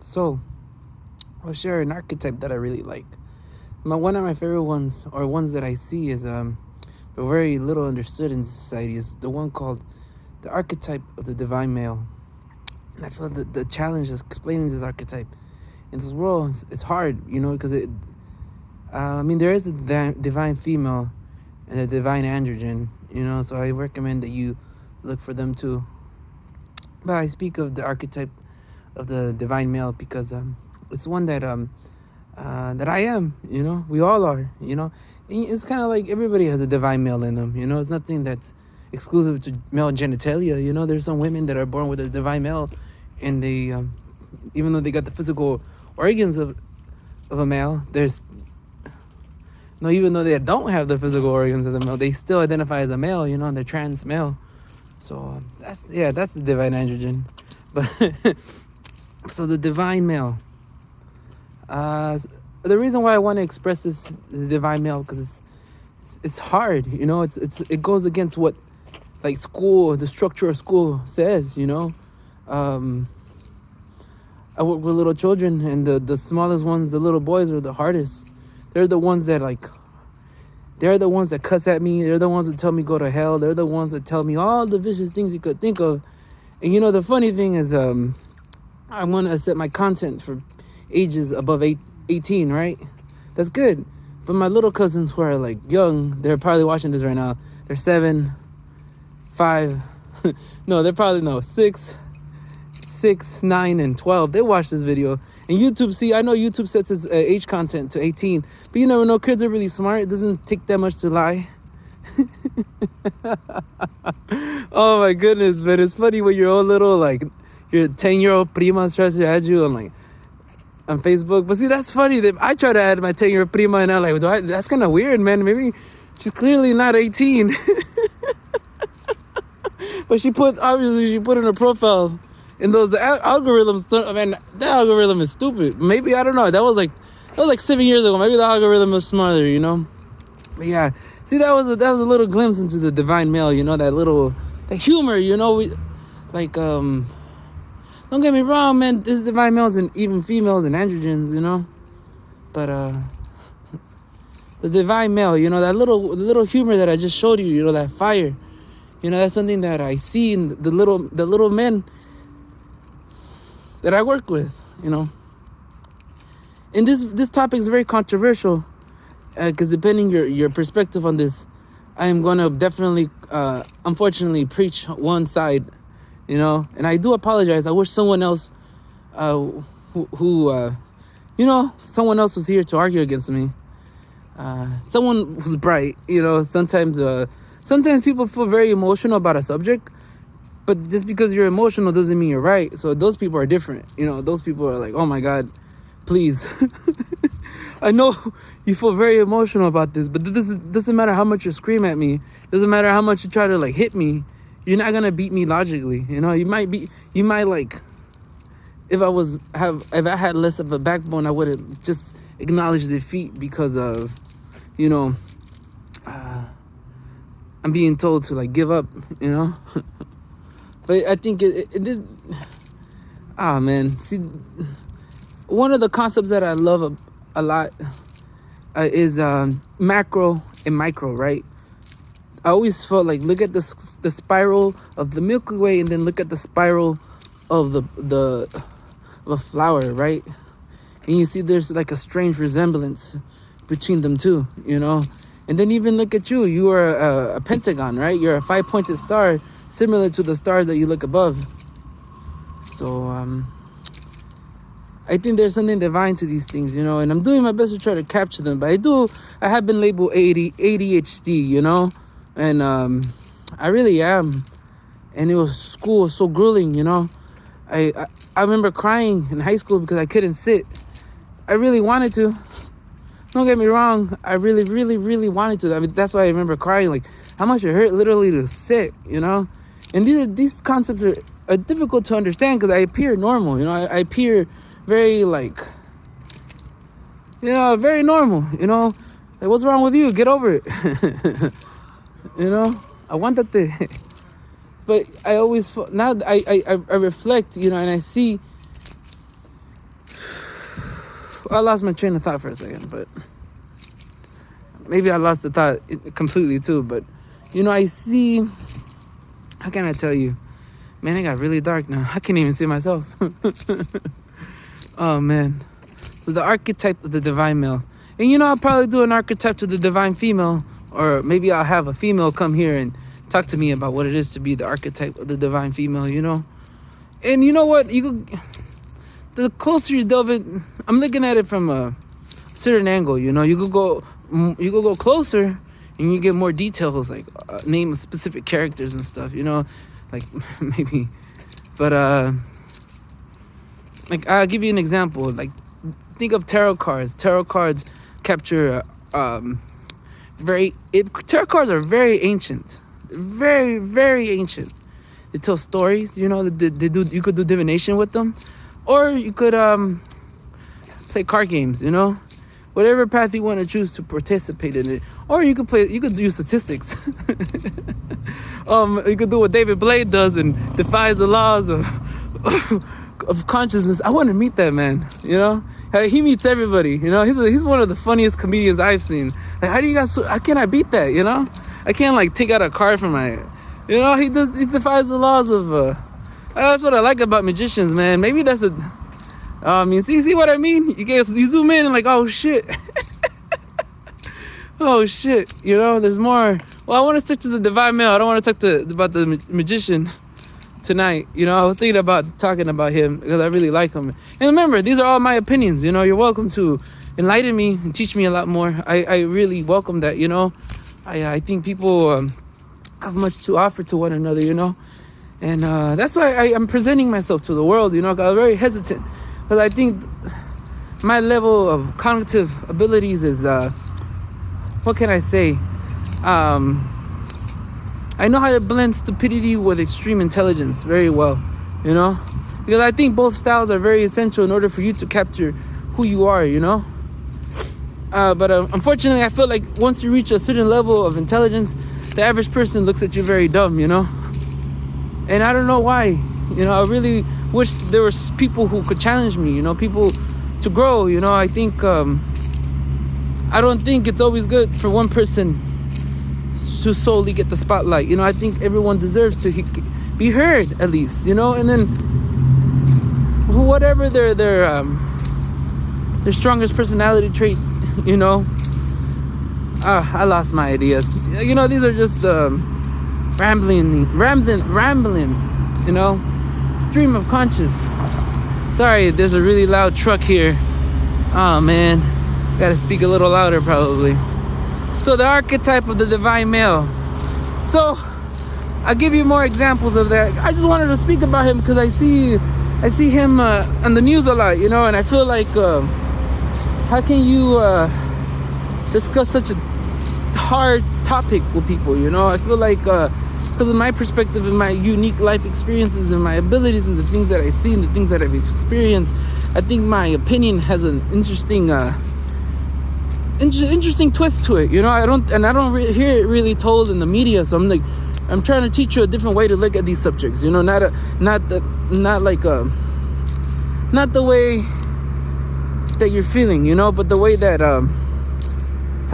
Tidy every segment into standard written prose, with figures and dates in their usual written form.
So, I'll share an archetype that I really like. One of my favorite ones, or ones that I see, is but very little understood in society, is the one called the archetype of the divine male. And I feel that the challenge is explaining this archetype in this world. It's hard, because there is a divine female and a divine androgen, So I recommend that you look for them too. But I speak of the archetype of the divine male because it's one that that I am. We all are. And it's kind of like everybody has a divine male in them. It's nothing that's exclusive to male genitalia. There's some women that are born with a divine male, and they, even though they got the physical organs of a male, even though they don't have the physical organs of a male, they still identify as a male. And they're trans male. So that's the divine androgen. But so the divine male. The reason why I want to express the divine male, because it's hard. It goes against what the structure of school says. I work with little children, and the smallest ones, the little boys, are the hardest. They're the ones that cuss at me. They're the ones that tell me go to hell. They're the ones that tell me all the vicious things you could think of. And the funny thing is, I want to set my content for ages above 18, right? That's good. But my little cousins who are young, they're probably watching this right now. They're 7, 5. No, they're probably 6, 9, and 12. They watch this video. And YouTube, I know YouTube sets its age content to 18, but you never know. Kids are really smart. It doesn't take that much to lie. Oh my goodness, man. It's funny when your own little, your 10-year-old prima tries to add you on Facebook. But see, that's funny. That I try to add my 10-year-old prima, and I'm that's kind of weird, man. Maybe she's clearly not 18. But she put in her profile. And those algorithms, that algorithm is stupid. Maybe, I don't know. That was like 7 years ago. Maybe the algorithm was smarter, But yeah, see, that was a little glimpse into the divine male, that humor, don't get me wrong, man. This divine males and even females and androgens, But the divine male, that little humor that I just showed you, that fire, that's something that I see in the little men that I work with, And this topic is very controversial, because depending your perspective on this, I am going to definitely, unfortunately, preach one side, And I do apologize. I wish someone else, someone else was here to argue against me. Someone who's bright, Sometimes people feel very emotional about a subject. But just because you're emotional doesn't mean you're right. So those people are different. Those people are like, oh my God, please. I know you feel very emotional about this, but this doesn't matter how much you scream at me. Doesn't matter how much you try to hit me. You're not gonna beat me logically. You might if I had less of a backbone, I would have just acknowledged defeat because of, I'm being told to give up, But I think it did. Man. See, one of the concepts that I love a lot is macro and micro, right? I always felt look at the spiral of the Milky Way, and then look at the spiral of the flower, right? And you see there's a strange resemblance between them two, And then even look at you. You are a pentagon, right? You're a 5-pointed star, similar to the stars that you look above. So I think there's something divine to these things, And I'm doing my best to try to capture them. But I have been labeled ADHD, And I really am. And school was so grueling, I remember crying in high school because I couldn't sit. I really wanted to. Don't get me wrong. I really, really, really wanted to. That's why I remember crying. How much it hurt literally to sit, And these concepts are difficult to understand because I appear normal, I appear very very normal, what's wrong with you? Get over it. I want that thing. But I always, now I reflect, and I see I lost my train of thought for a second, but maybe I lost the thought completely too. But I see. How can I tell you? Man, it got really dark now. I can't even see myself. Oh man. So the archetype of the divine male, and I'll probably do an archetype to the divine female, or maybe I'll have a female come here and talk to me about what it is to be the archetype of the divine female. And you know what? The closer you delve in, I'm looking at it from a certain angle. You could go closer, and you get more details, like name specific characters and stuff. Like maybe, but like I'll give you an example. Like think of tarot cards. Tarot cards capture tarot cards are very ancient, very very ancient. They tell stories. They do. You could do divination with them. Or you could play card games, whatever path you want to choose to participate in it. Or you could do statistics. You could do what David Blade does and defies the laws of consciousness. I want to meet that man. He meets everybody. He's one of the funniest comedians I've seen. Like, how do you guys? How can I beat that? I can't take out a card from my. He defies the laws of. That's what I like about magicians, man. Maybe that's see what I mean? You zoom in and like, oh shit. Oh shit. There's more. Well, I want to stick to the divine male. I don't want to talk about the magician tonight. I was thinking about talking about him because I really like him. And remember, these are all my opinions. You're welcome to enlighten me and teach me a lot more. I really welcome that. I think people have much to offer to one another. And that's why I'm presenting myself to the world, I was very hesitant. Because I think my level of cognitive abilities is, what can I say? I know how to blend stupidity with extreme intelligence very well, Because I think both styles are very essential in order for you to capture who you are, But unfortunately, I feel like once you reach a certain level of intelligence, the average person looks at you very dumb, And I don't know why. I really wish there was people who could challenge me, people to grow. I think, I don't think it's always good for one person to solely get the spotlight. I think everyone deserves to be heard at least, and then whatever their strongest personality trait, I lost my ideas. These are just, rambling, stream of conscious. Sorry, there's a really loud truck here. Oh man, gotta speak a little louder probably. So the archetype of the divine male. So I'll give you more examples of that. I just wanted to speak about him because I see him on the news a lot, and I feel like how can you discuss such a hard topic with people? I feel like because of my perspective and my unique life experiences and my abilities and the things that I see and the things that I've experienced, I think my opinion has an interesting twist to it. I don't hear it really told in the media. So I'm trying to teach you a different way to look at these subjects. Not the way that you're feeling. But the way that how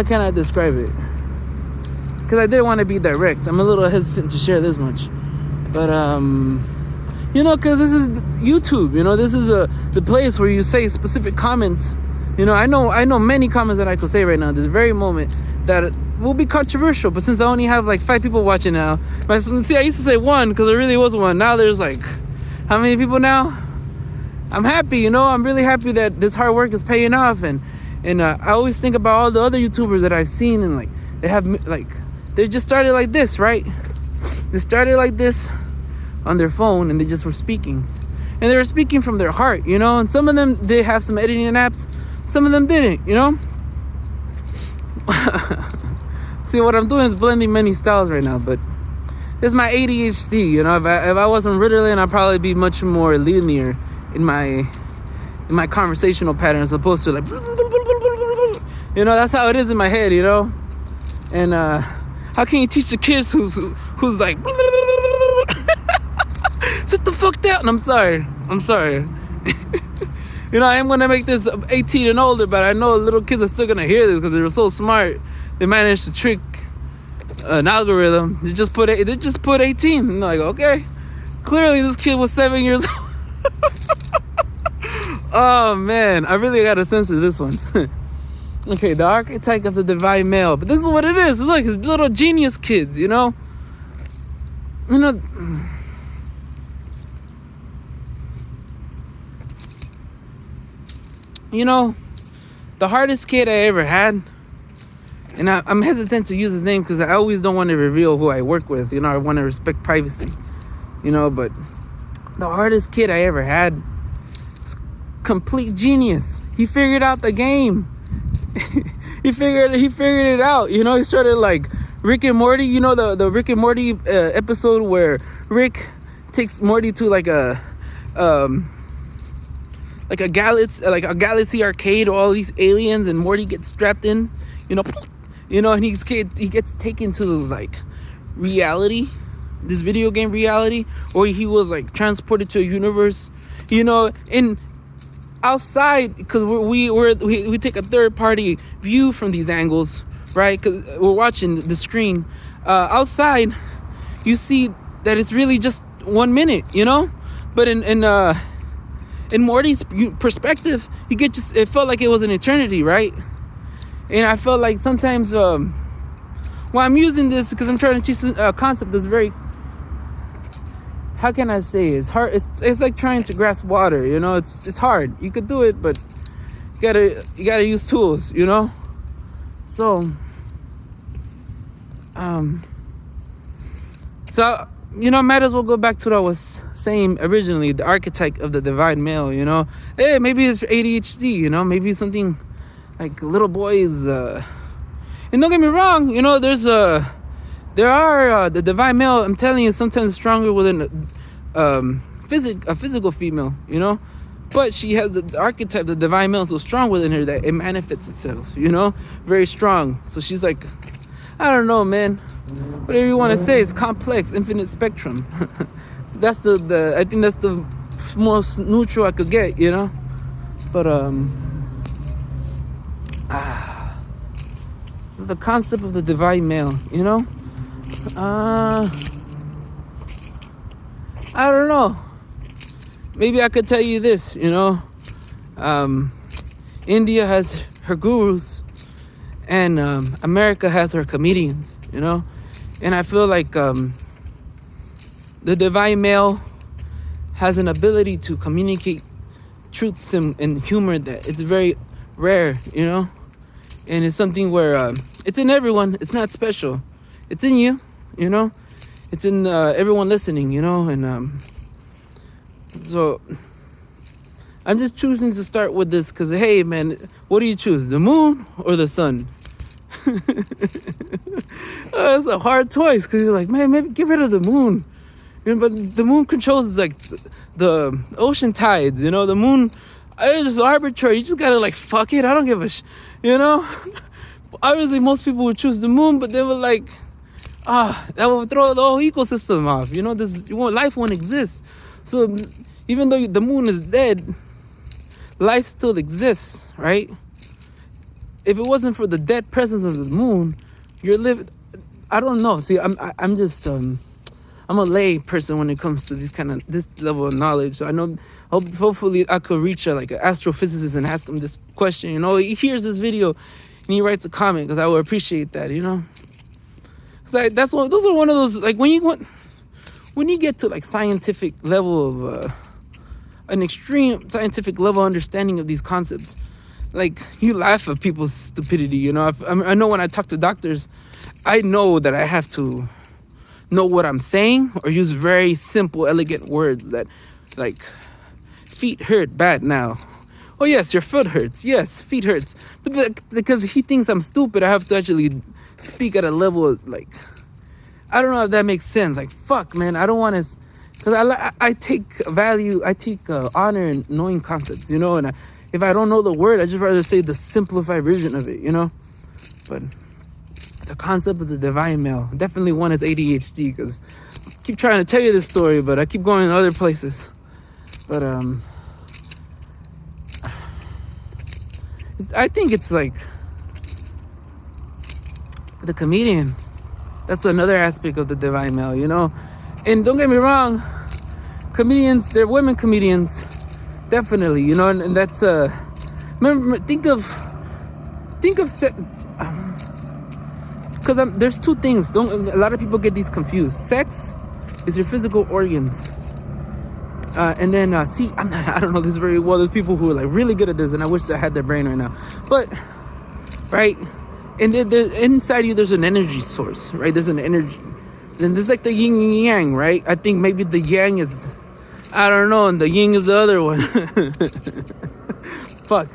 can I describe it? Because I didn't want to be direct. I'm a little hesitant to share this much. But, because this is YouTube. This is the place where you say specific comments. I know many comments that I could say right now, this very moment, that will be controversial. But since I only have like 5 people watching now, I used to say 1 because there really was 1. Now there's like, how many people now? I'm happy, I'm really happy that this hard work is paying off. And I always think about all the other YouTubers that I've seen, and like, they have like, they just started like this, right? They started like this on their phone, and they just were speaking. And they were speaking from their heart, and some of them, they have some editing apps. Some of them didn't, See, what I'm doing is blending many styles right now, but it's my ADHD, If I wasn't Ritalin, I'd probably be much more linear in my conversational pattern, as opposed to like, that's how it is in my head, And how can you teach the kids who's like, sit the fuck down? I'm sorry. You know, I'm going to make this 18 and older, but I know little kids are still going to hear this because they're so smart. They managed to trick an algorithm. They just put 18. And like, okay, clearly this kid was 7 years old. Oh, man, I really got to censor this one. Okay, the archetype of the divine male. But this is what it is. Look, it's little genius kids, you know? You know, the hardest kid I ever had, and I'm hesitant to use his name because I always don't want to reveal who I work with. You know, I want to respect privacy. You know, but the hardest kid I ever had was complete genius. He figured out the game. he figured it out. You know, he started like Rick and Morty. You know, the Rick and Morty episode where Rick takes Morty to like a galaxy arcade, all these aliens, and Morty gets strapped in, you know, and he gets taken to like reality, this video game reality, or he was like transported to a universe, you know, in outside, because we take a third party view from these angles, right? Because we're watching the screen. Outside, you see that it's really just 1 minute, you know, but in Morty's perspective, it felt like it was an eternity, right? And I felt like sometimes, well, I'm using this because I'm trying to teach a concept that's very, how can I say it? It's hard. It's like trying to grasp water, you know. It's hard. You could do it, but you gotta use tools, you know. So, you know, might as well go back to what I was saying originally, the archetype of the divine male, you know. Hey, maybe it's ADHD, you know, maybe something like little boys. And don't get me wrong, you know, there are the divine male, I'm telling you, sometimes stronger within a physical female, you know. But she has the archetype, the divine male, so strong within her that it manifests itself, you know, very strong. So she's like, I don't know, man. Whatever you want to say, it's complex, infinite spectrum. That's I think that's the most neutral I could get, you know. But so the concept of the divine male, you know. I don't know. Maybe I could tell you this, you know. India has her gurus, and America has her comedians, you know. And I feel like the divine male has an ability to communicate truths and humor that it's very rare, you know. And it's something where it's in everyone. It's not special. It's in you, you know. It's in everyone listening, you know. And so I'm just choosing to start with this because, hey, man, what do you choose? The moon or the sun? It's a hard choice because you're like, man, maybe get rid of the moon, you know, but the moon controls like the ocean tides, you know. The moon, it's just arbitrary. You just gotta like, fuck it, I don't give a you know. Obviously most people would choose the moon, but they were like, that would throw the whole ecosystem off, you know. Life won't exist. So even though the moon is dead, life still exists, right? If it wasn't for the dead presence of the moon, you're living. I don't know. See, I'm just I'm a lay person when it comes to this level of knowledge. So I know, hopefully I could reach like an astrophysicist and ask him this question. You know, he hears this video and he writes a comment, because I would appreciate that. You know, because those are one of those, like when you get to like scientific level of an extreme scientific level understanding of these concepts. Like, you laugh at people's stupidity, you know. I know when I talk to doctors, I know that I have to know what I'm saying or use very simple, elegant words that, like, feet hurt bad now. Oh, yes, your foot hurts. Yes, feet hurts. But because he thinks I'm stupid, I have to actually speak at a level of, like, I don't know if that makes sense. Like, fuck, man, I don't want to, because I take value, I take honor in knowing concepts, you know, and if I don't know the word, I just rather say the simplified version of it, you know. But the concept of the divine male, definitely one is ADHD, because I keep trying to tell you this story, but I keep going to other places. But I think it's like the comedian. That's another aspect of the divine male, you know. And don't get me wrong, comedians, they're women comedians, definitely, you know. And that's remember, think of because there's two things. A lot of people get these confused. Sex is your physical organs. And then I don't know this very well. There's people who are like really good at this, and I wish I had their brain right now. But right, and then inside you there's an energy source, right? There's an energy. Then there's like the yin and yang, right? I think maybe the yang is, I don't know, and the yin is the other one. Fuck.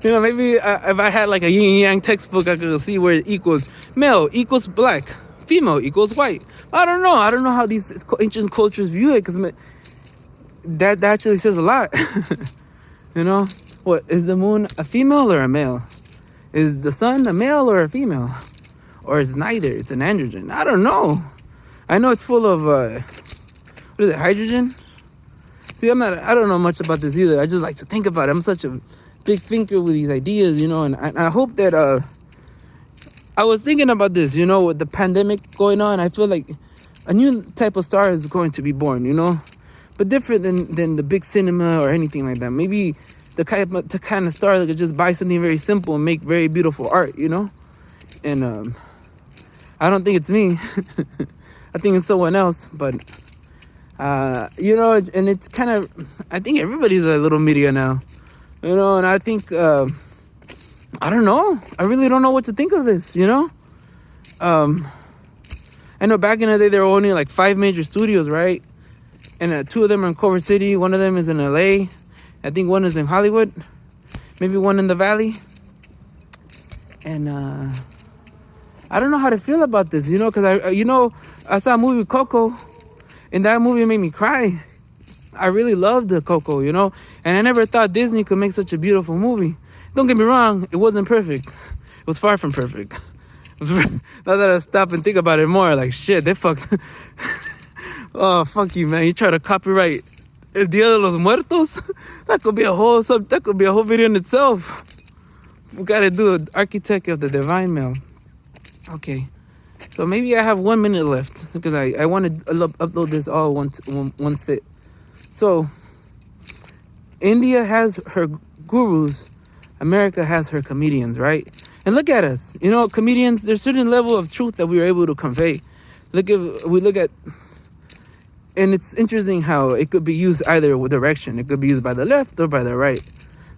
You know, maybe if I had like a yin and yang textbook, I could see where it equals male equals black, female equals white. I don't know how these ancient cultures view it, because that actually says a lot. You know, what is the moon, a female or a male? Is the sun a male or a female? Or is neither? It's an androgen. I don't know. I know it's full of what is it, hydrogen? See, I don't know much about this either. I just like to think about it. I'm such a big thinker with these ideas, you know, and I hope that I was thinking about this, you know, with the pandemic going on. I feel like a new type of star is going to be born, you know, but different than the big cinema or anything like that. Maybe the kind of star that could just buy something very simple and make very beautiful art, you know. And I don't think it's me. I think it's someone else. But you know, and it's kind of, I think everybody's a little media now, you know. And I think I don't know. I really don't know what to think of this, you know. I know back in the day there were only like 5 major studios, right? And 2 of them are in Culver City. 1 of them is in LA. I think 1 is in Hollywood. Maybe 1 in the Valley. And I don't know how to feel about this, you know, because I saw a movie, Coco, and that movie made me cry. I really loved the Coco, you know, and I never thought Disney could make such a beautiful movie. Don't get me wrong, it wasn't perfect. It was far from perfect. Now that I stop and think about it more, like, shit, they fucked. Oh, fuck you, man. You try to copyright El Dia de los Muertos? That could be a whole video in itself. We gotta do an archetype of the divine male. Okay, so maybe I have 1 minute left, because I want to upload this all one sit. So India has her gurus, America has her comedians, right? And look at us, you know, comedians. There's a certain level of truth that we are able to convey. And it's interesting how it could be used either direction. It could be used by the left or by the right.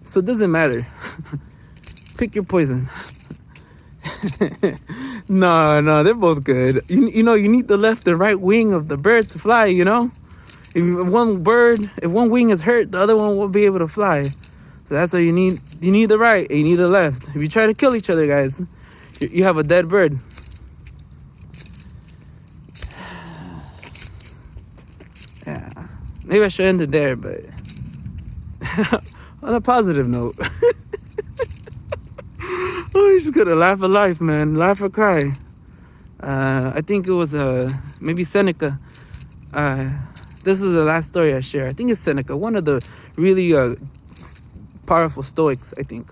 So it doesn't matter. Pick your poison. No, they're both good. You know, you need the left and right wing of the bird to fly, you know? If one wing is hurt, the other one won't be able to fly. So that's what you need. You need the right and you need the left. If you try to kill each other, guys, you have a dead bird. Yeah, maybe I should end it there, but on a positive note. Oh, you just gotta laugh at life, man. Laugh or cry. I think it was maybe Seneca. This is the last story I share. I think it's Seneca, one of the really powerful Stoics. I think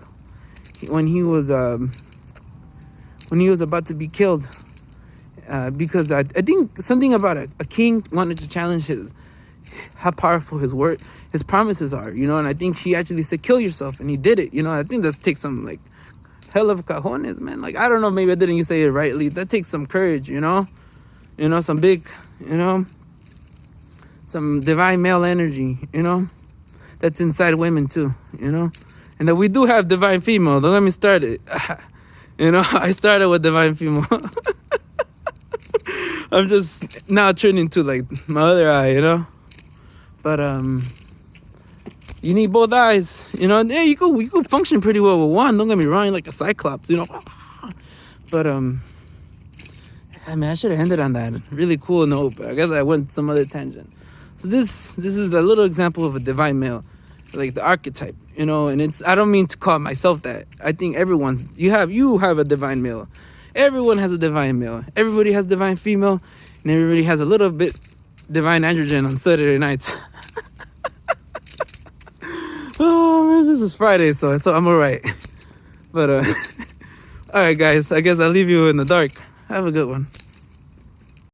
when he was about to be killed, because I think something about a king wanted to challenge how powerful his promises are, you know. And I think he actually said, "Kill yourself," and he did it. You know, I think that takes some like hell of cojones, man. Like, I don't know, maybe I didn't say it rightly. That takes some courage, you know, some big, you know, some divine male energy, you know, that's inside women too, you know, and that we do have divine female. Don't let me start it. You know, I started with divine female. I'm just now turning to like my other eye, you know. But you need both eyes, you know. Yeah, you could function pretty well with one. Don't get me wrong, like a cyclops, you know. But I mean, I should have ended on that really cool note, but I guess I went some other tangent. So this is a little example of a divine male, like the archetype, you know. And I don't mean to call myself that. I think you have a divine male. Everyone has a divine male. Everybody has divine female, and everybody has a little bit divine androgen on Saturday nights. Oh man, this is Friday, so I'm alright. But all right, guys. I guess I'll leave you in the dark. Have a good one.